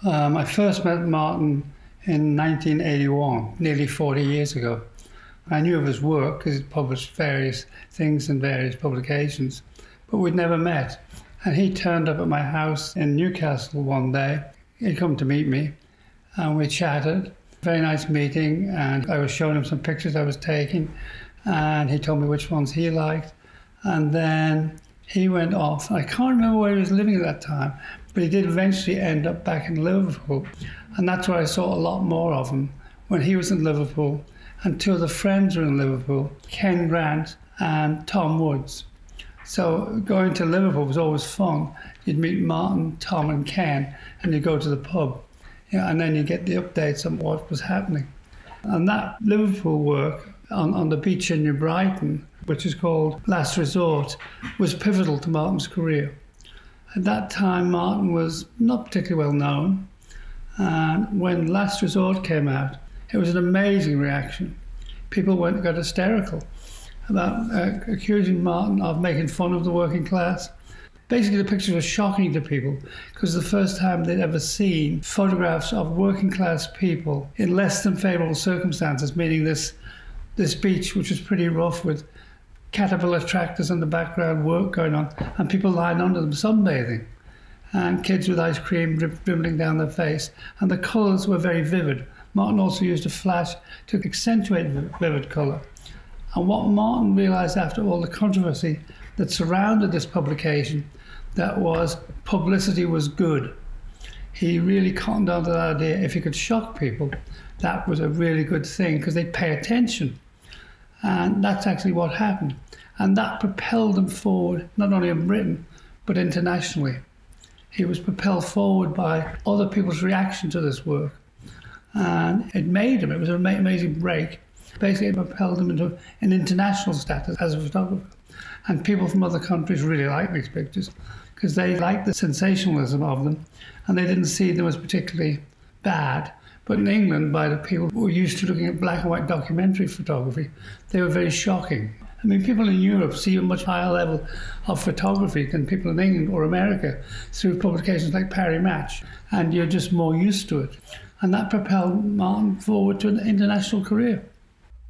I first met Martin in 1981, nearly 40 years ago. I knew of his work because he'd published various things in various publications, but we'd never met. And he turned up at my house in Newcastle one day. He'd come to meet me, and we chatted. Very nice meeting, and I was showing him some pictures I was taking, and he told me which ones he liked. And then he went off. I can't remember where he was living at that time, but he did eventually end up back in Liverpool. And that's where I saw a lot more of him, when he was in Liverpool. And two of the friends were in Liverpool, Ken Grant and Tom Woods. So going to Liverpool was always fun. You'd meet Martin, Tom and Ken, and you'd go to the pub. And then you get the updates on what was happening. And that Liverpool work on the beach in New Brighton, which is called Last Resort, was pivotal to Martin's career. At that time, Martin was not particularly well known. And when Last Resort came out, it was an amazing reaction. People got hysterical about accusing Martin of making fun of the working class. Basically, the pictures were shocking to people because the first time they'd ever seen photographs of working class people in less than favourable circumstances, meaning this beach, which was pretty rough with caterpillar tractors in the background, work going on, and people lying under them sunbathing, and kids with ice cream dribbling down their face. And the colours were very vivid. Martin also used a flash to accentuate vivid colour. And what Martin realised after all the controversy that surrounded this publication, that was publicity was good. He really cottoned on to that idea. If he could shock people, that was a really good thing because they'd pay attention. And that's actually what happened. And that propelled him forward, not only in Britain, but internationally. He was propelled forward by other people's reaction to this work. And it made him, it was an amazing break. Basically, it propelled him into an international status as a photographer. And people from other countries really liked these pictures because they liked the sensationalism of them and they didn't see them as particularly bad. But in England, by the people who were used to looking at black and white documentary photography, they were very shocking. I mean, people in Europe see a much higher level of photography than people in England or America through publications like Parry Match, and you're just more used to it. And that propelled Martin forward to an international career.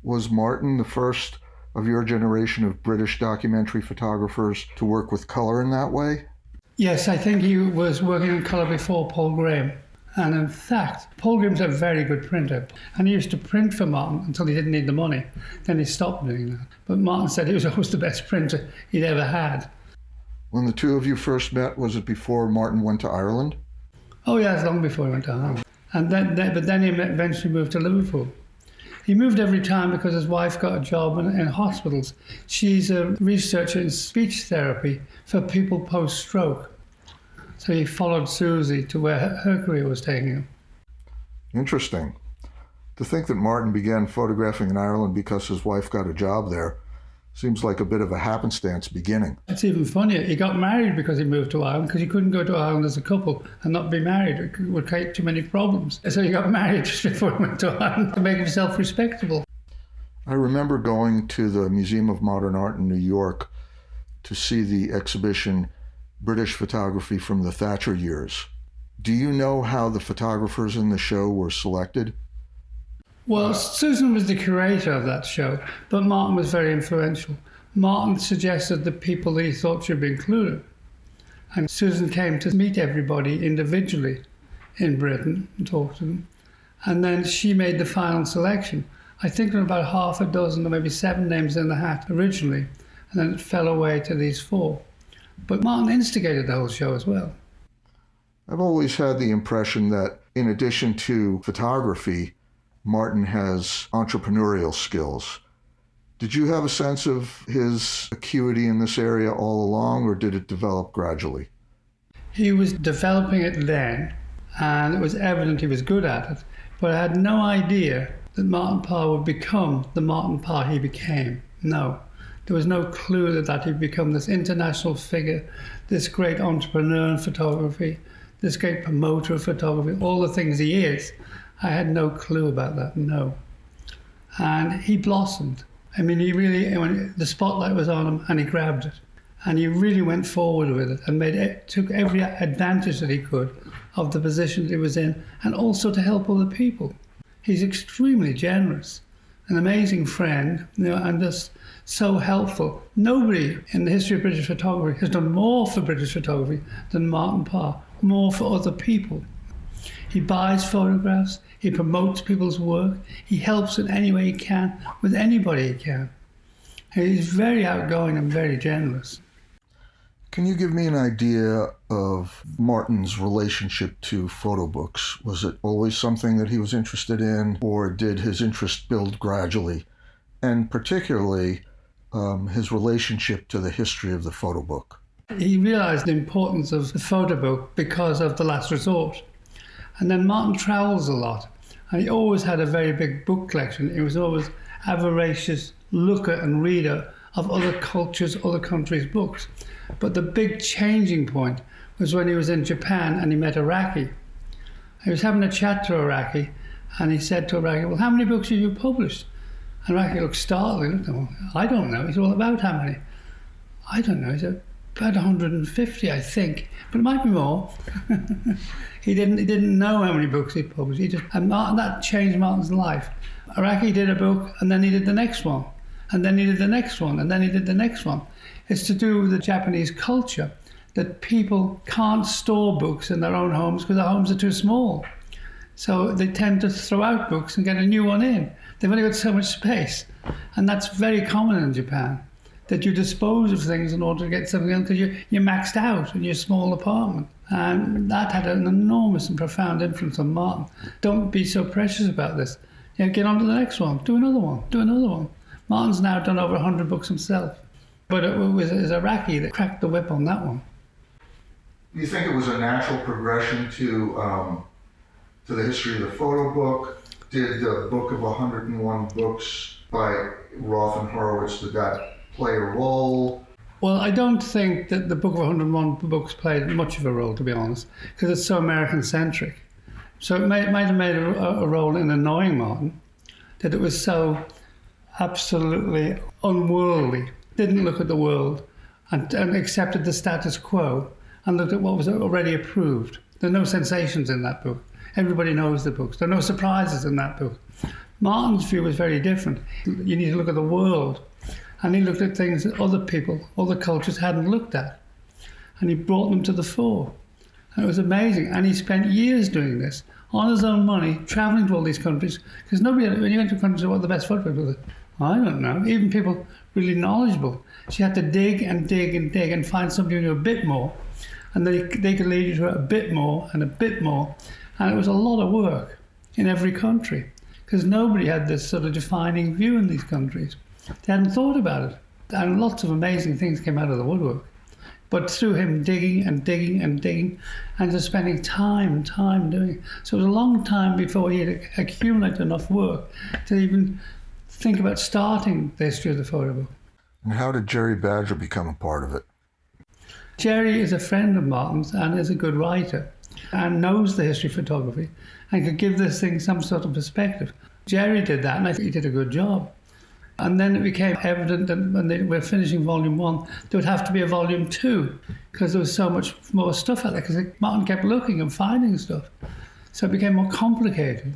Was Martin the first of your generation of British documentary photographers to work with colour in that way? Yes, I think he was working in colour before Paul Graham. And in fact, Paul Graham's a very good printer. And he used to print for Martin until he didn't need the money. Then he stopped doing that. But Martin said he was always the best printer he'd ever had. When the two of you first met, was it before Martin went to Ireland? Oh yeah, it's long before he went to Ireland. And then he eventually moved to Liverpool. He moved every time because his wife got a job in hospitals. She's a researcher in speech therapy for people post-stroke. So he followed Susie to where her career was taking him. Interesting. To think that Martin began photographing in Ireland because his wife got a job there seems like a bit of a happenstance beginning. It's even funnier. He got married because he moved to Ireland because he couldn't go to Ireland as a couple and not be married. It would create too many problems. So he got married just before he went to Ireland to make himself respectable. I remember going to the Museum of Modern Art in New York to see the exhibition British Photography from the Thatcher Years. Do you know how the photographers in the show were selected? Well, Susan was the curator of that show, but Martin was very influential. Martin suggested the people that he thought should be included. And Susan came to meet everybody individually in Britain and talk to them. And then she made the final selection. I think there were about half a dozen or maybe 7 names in the hat originally, and then it fell away to these 4. But Martin instigated the whole show as well. I've always had the impression that in addition to photography, Martin has entrepreneurial skills. Did you have a sense of his acuity in this area all along, or did it develop gradually? He was developing it then, and it was evident he was good at it, but I had no idea that Martin Parr would become the Martin Parr he became. No. There was no clue that he'd become this international figure, this great entrepreneur in photography, this great promoter of photography, all the things he is. I had no clue about that, no. And he blossomed. I mean, he really, when the spotlight was on him and he grabbed it. And he really went forward with it and took every advantage that he could of the position he was in and also to help other people. He's extremely generous, an amazing friend, and just so helpful. Nobody in the history of British photography has done more for British photography than Martin Parr, more for other people. He buys photographs, he promotes people's work, he helps in any way he can with anybody he can. He's very outgoing and very generous. Can you give me an idea of Martin's relationship to photo books? Was it always something that he was interested in, or did his interest build gradually? And particularly, his relationship to the history of the photo book. He realised the importance of the photo book because of The Last Resort. And then Martin travels a lot, and he always had a very big book collection. He was always a voracious looker and reader of other cultures, other countries' books. But the big changing point was when he was in Japan and he met Araki. He was having a chat to Araki, and he said to Araki, "Well, how many books have you published?" And Araki looked startled. He looked at him, "I don't know." He said, "Well, about how many?" "I don't know." He said, "About 150, I think, but it might be more." He didn't know how many books he'd published. And that changed Martin's life. Araki did a book, and then he did the next one, and then he did the next one, and then he did the next one. It's to do with the Japanese culture that people can't store books in their own homes because their homes are too small. So they tend to throw out books and get a new one in. They've only got so much space. And that's very common in Japan, that you dispose of things in order to get something else because you're maxed out in your small apartment. And that had an enormous and profound influence on Martin. Don't be so precious about this. Get on to the next one. Do another one. Do another one. Martin's now done over 100 books himself. But it was Araki that cracked the whip on that one. Do you think it was a natural progression to the history of the photo book? Did the Book of 101 Books by Roth and Horowitz, did that play a role? Well, I don't think that the Book of 101 Books played much of a role, to be honest, because it's so American-centric. So it might have made a role in annoying Martin, that it was so absolutely unworldly, didn't look at the world and accepted the status quo and looked at what was already approved. There are no sensations in that book. Everybody knows the books. There are no surprises in that book. Martin's view was very different. You need to look at the world. And he looked at things that other people, other cultures hadn't looked at. And he brought them to the fore. And it was amazing. And he spent years doing this on his own money, traveling to all these countries. Because nobody, when you went to countries, what are the best photographs were? I don't know. Even people really knowledgeable. She had to dig and dig and dig and find somebody who knew a bit more. And they could lead you to a bit more and a bit more. And it was a lot of work in every country because nobody had this sort of defining view in these countries. They hadn't thought about it. And lots of amazing things came out of the woodwork. But through him digging and digging and digging and just spending time doing it. So it was a long time before he had accumulated enough work to even think about starting the history of the photo book. And how did Jerry Badger become a part of it? Jerry is a friend of Martin's and is a good writer and knows the history of photography and could give this thing some sort of perspective. Jerry did that, and I think he did a good job. And then it became evident that when they were finishing volume 1, there would have to be a volume 2 because there was so much more stuff out there because Martin kept looking and finding stuff. So it became more complicated.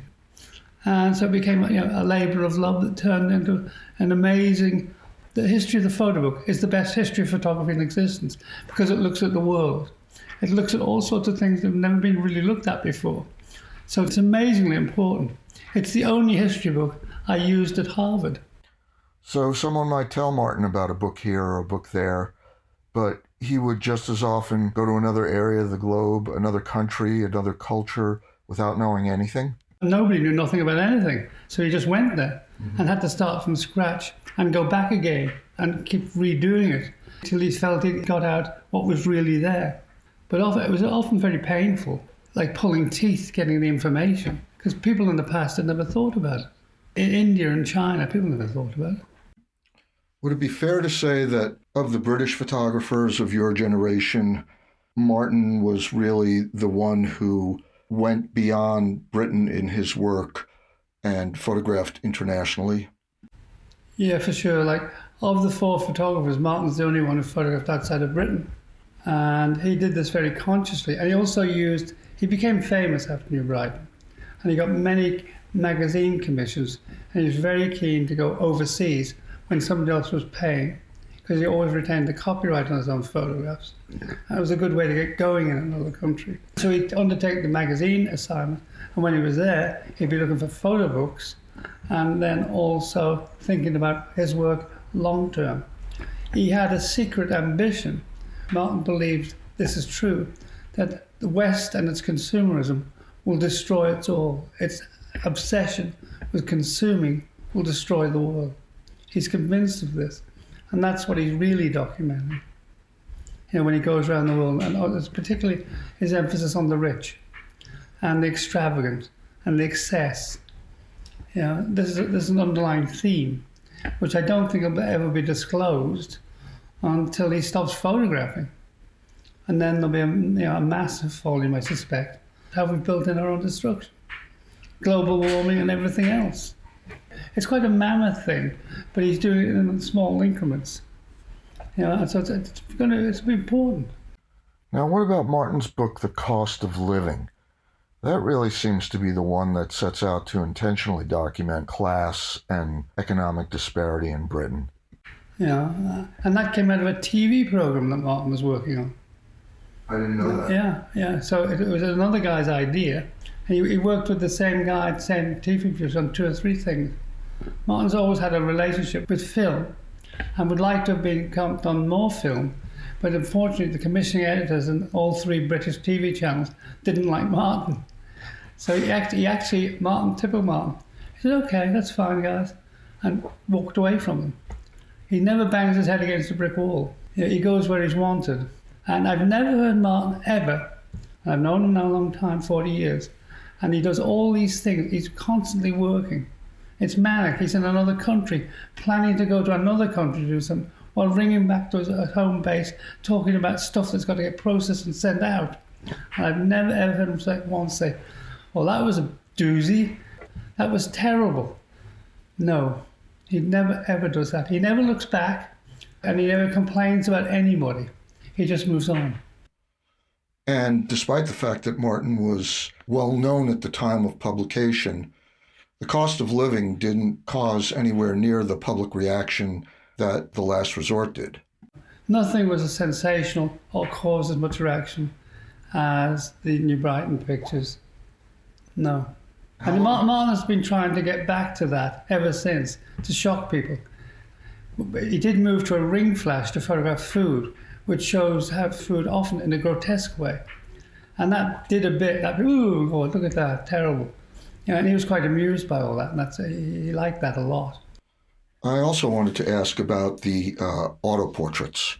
And so it became a labour of love that turned into an amazing... The history of the photo book is the best history of photography in existence because it looks at the world. It looks at all sorts of things that have never been really looked at before. So it's amazingly important. It's the only history book I used at Harvard. So someone might tell Martin about a book here or a book there, but he would just as often go to another area of the globe, another country, another culture, without knowing anything? Nobody knew nothing about anything. So he just went there and had to start from scratch and go back again and keep redoing it till he felt he got out what was really there. But it was often very painful, like pulling teeth getting the information, because people in the past had never thought about it. In India and China, people never thought about it. Would it be fair to say that of the British photographers of your generation, Martin was really the one who went beyond Britain in his work and photographed internationally? Yeah, for sure. Like, of the 4 photographers, Martin's the only one who photographed outside of Britain. And he did this very consciously. And he also used He became famous after New Brighton, and he got many magazine commissions, and he was very keen to go overseas when somebody else was paying, because he always retained the copyright on his own photographs. And it was a good way to get going in another country. So he'd undertake the magazine assignment, and when he was there, he'd be looking for photo books, and then also thinking about his work long term. He had a secret ambition. Martin believed, this is true, that the West and its consumerism will destroy us all. Its obsession with consuming will destroy the world. He's convinced of this, and that's what he's really documenting. When he goes around the world, and it's particularly his emphasis on the rich and the extravagant and the excess. This is an underlying theme, which I don't think will ever be disclosed until he stops photographing. And then there'll be a massive volume, I suspect, how we've built in our own destruction. Global warming and everything else. It's quite a mammoth thing, but he's doing it in small increments. So it's going to be important. Now, what about Martin's book, The Cost of Living? That really seems to be the one that sets out to intentionally document class and economic disparity in Britain. And that came out of a TV program that Martin was working on. I didn't know that. Yeah. So it was another guy's idea. He worked with the same guy, same TV producer on 2 or 3 things. Martin's always had a relationship with film and would like to have done more film, but unfortunately the commissioning editors and all 3 British TV channels didn't like Martin. So he actually Martin tickled Martin. He said, okay, that's fine, guys, and walked away from them. He never bangs his head against a brick wall. He goes where he's wanted. And I've never heard Martin ever, and I've known him now a long time, 40 years, and he does all these things. He's constantly working. It's manic. He's in another country, planning to go to another country to do something, while ringing back to his home base, talking about stuff that's got to get processed and sent out. And I've never ever heard him once say, well, that was a doozy. That was terrible. No, he never ever does that. He never looks back, and he never complains about anybody. He just moves on. And despite the fact that Martin was well known at the time of publication, The Cost of Living didn't cause anywhere near the public reaction that The Last Resort did. Nothing was as sensational or caused as much reaction as the New Brighton pictures. No. And Martin has been trying to get back to that ever since, to shock people. He did move to a ring flash to photograph food, which shows how food often in a grotesque way. And that did a bit, ooh, God, look at that, terrible. And he was quite amused by all that, and he liked that a lot. I also wanted to ask about the auto portraits.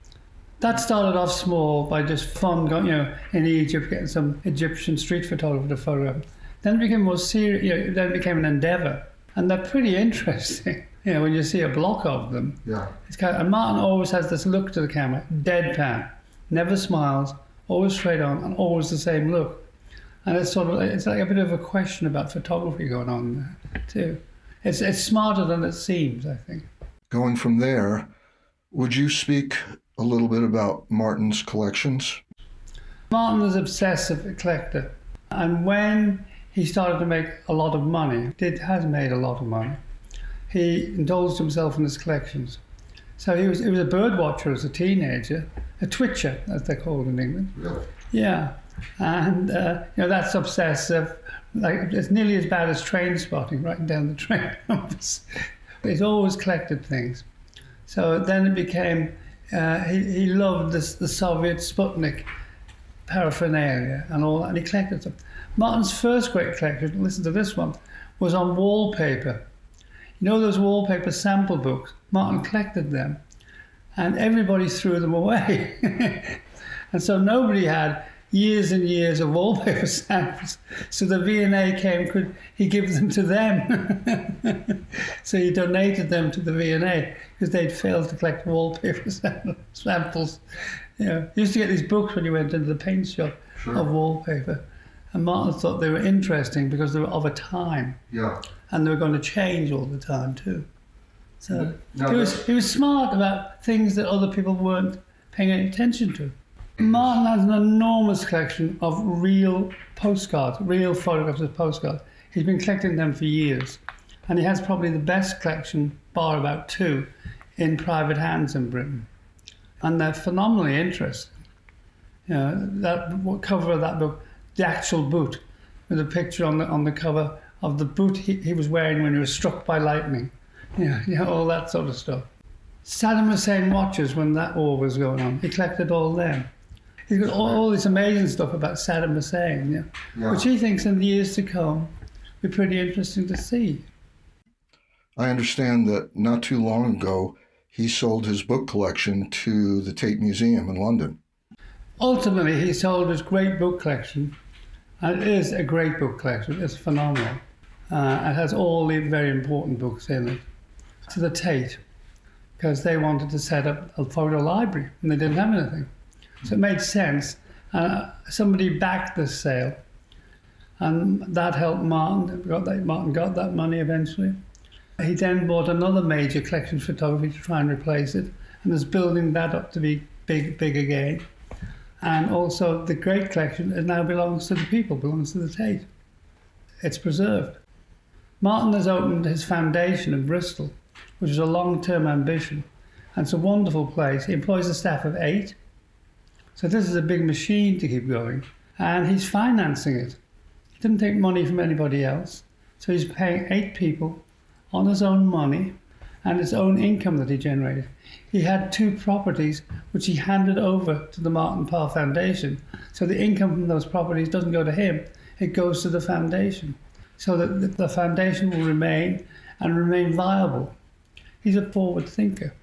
That started off small by just fun, going, in Egypt, getting some Egyptian street photographer to photograph. Then it became more serious, then it became an endeavor. And they're pretty interesting, when you see a block of them. Yeah. And Martin always has this look to the camera, deadpan, never smiles, always straight on, and always the same look. And it's like a bit of a question about photography going on there, too. It's smarter than it seems, I think. Going from there, would you speak a little bit about Martin's collections? Martin was an obsessive collector. And when he started to make a lot of money, has made a lot of money, he indulged himself in his collections. So he was a bird watcher as a teenager, a twitcher, as they're called in England. Really? Yeah. And, that's obsessive. Like, it's nearly as bad as train spotting, writing down the train numbers. He's always collected things. So then it became, he loved the Soviet Sputnik paraphernalia and all that, and he collected them. Martin's first great collection, listen to this one, was on wallpaper. Those wallpaper sample books? Martin collected them, and everybody threw them away. And so nobody had years and years of wallpaper samples. So the V&A could he give them to them? So he donated them to the V&A because they'd failed to collect wallpaper samples. You used to get these books when you went into the paint shop of wallpaper. And Martin thought they were interesting because they were of a time. Yeah. And they were going to change all the time too. So he was smart about things that other people weren't paying any attention to. Martin has an enormous collection of real postcards, real photographs of postcards. He's been collecting them for years. And he has probably the best collection, bar about two, in private hands in Britain. And they're phenomenally interesting. You know, that cover of that book, the actual boot, with a picture on the cover of the boot he was wearing when he was struck by lightning. You know, all that sort of stuff. Saddam Hussein watches when that war was going on. He collected all them. He's got all this amazing stuff about Saddam Hussein, which he thinks in the years to come will be pretty interesting to see. I understand that not too long ago, he sold his book collection to the Tate Museum in London. Ultimately, he sold his great book collection, and it is a great book collection. It's phenomenal. It has all the very important books in it, to the Tate, because they wanted to set up a photo library, and they didn't have anything. So it made sense. Somebody backed this sale, and that helped Martin. Martin got that money eventually. He then bought another major collection of photography to try and replace it, and is building that up to be big again. And also the great collection now belongs to the people, belongs to the Tate. It's preserved. Martin has opened his foundation in Bristol, which is a long-term ambition. And it's a wonderful place. He employs a staff of 8. So this is a big machine to keep going. And he's financing it. He didn't take money from anybody else. So he's paying 8 people on his own money and his own income that he generated. He had 2 properties which he handed over to the Martin Parr Foundation. So the income from those properties doesn't go to him, it goes to the foundation. So that the foundation will remain viable. He's a forward thinker.